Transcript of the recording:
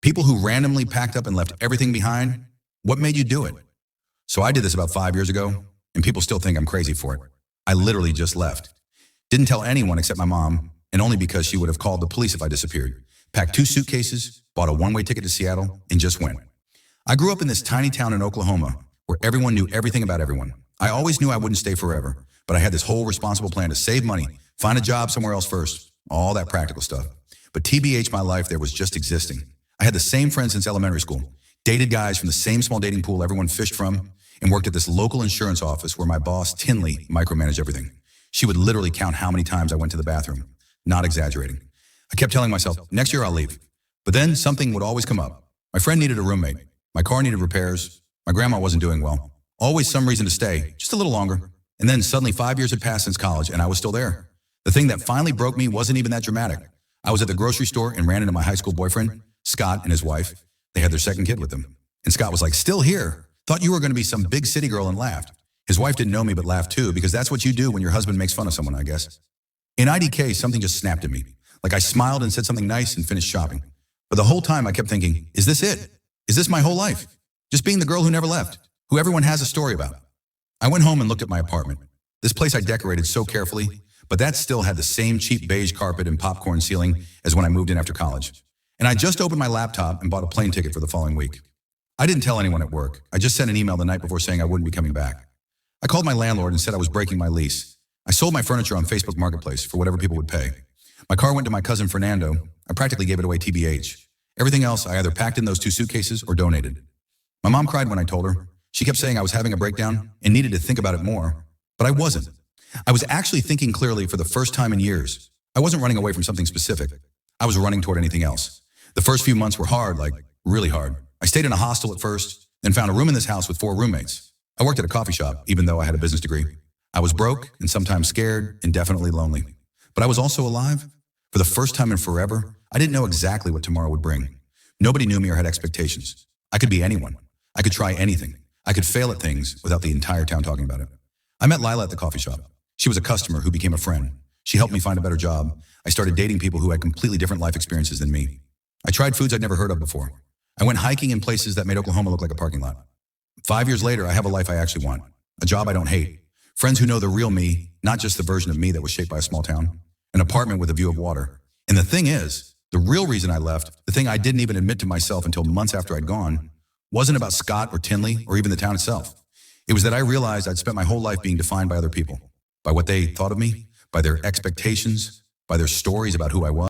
People who randomly packed up and left everything behind, what made you do it? So I did this about 5 years ago, and people still think I'm crazy for it. I literally just left. Didn't tell anyone except my mom, and only because she would have called the police if I disappeared. Packed 2 suitcases, bought a one-way ticket to Seattle, and just went. I grew up in this tiny town in Oklahoma where everyone knew everything about everyone. I always knew I wouldn't stay forever, but I had this whole responsible plan to save money, find a job somewhere else first, all that practical stuff. But TBH, my life there was just existing. I had the same friends since elementary school, dated guys from the same small dating pool everyone fished from, and worked at this local insurance office where my boss, Tinley, micromanaged everything. She would literally count how many times I went to the bathroom, not exaggerating. I kept telling myself, next year I'll leave. But then something would always come up. My friend needed a roommate. My car needed repairs. My grandma wasn't doing well. Always some reason to stay, just a little longer. And then suddenly 5 years had passed since college, and I was still there. The thing that finally broke me wasn't even that dramatic. I was at the grocery store and ran into my high school boyfriend, Scott, and his wife. They had their second kid with them. And Scott was like, still here? Thought you were going to be some big city girl, and laughed. His wife didn't know me but laughed too, because that's what you do when your husband makes fun of someone, I guess. In IDK, something just snapped at me. Like I smiled and said something nice and finished shopping. But the whole time I kept thinking, is this it? Is this my whole life? Just being the girl who never left, who everyone has a story about. I went home and looked at my apartment. This place I decorated so carefully, but that still had the same cheap beige carpet and popcorn ceiling as when I moved in after college. And I just opened my laptop and bought a plane ticket for the following week. I didn't tell anyone at work. I just sent an email the night before saying I wouldn't be coming back. I called my landlord and said I was breaking my lease. I sold my furniture on Facebook Marketplace for whatever people would pay. My car went to my cousin Fernando. I practically gave it away TBH. Everything else I either packed in those 2 suitcases or donated. My mom cried when I told her. She kept saying I was having a breakdown and needed to think about it more. But I wasn't. I was actually thinking clearly for the first time in years. I wasn't running away from something specific. I was running toward anything else. The first few months were hard, like really hard. I stayed in a hostel at first, then found a room in this house with 4 roommates. I worked at a coffee shop, even though I had a business degree. I was broke and sometimes scared and definitely lonely. But I was also alive. For the first time in forever, I didn't know exactly what tomorrow would bring. Nobody knew me or had expectations. I could be anyone. I could try anything. I could fail at things without the entire town talking about it. I met Lila at the coffee shop. She was a customer who became a friend. She helped me find a better job. I started dating people who had completely different life experiences than me. I tried foods I'd never heard of before. I went hiking in places that made Oklahoma look like a parking lot. 5 years later, I have a life I actually want. A job I don't hate. Friends who know the real me, not just the version of me that was shaped by a small town. An apartment with a view of water. And the thing is, the real reason I left, the thing I didn't even admit to myself until months after I'd gone, wasn't about Scott or Tinley or even the town itself. It was that I realized I'd spent my whole life being defined by other people, by what they thought of me, by their expectations, by their stories about who I was.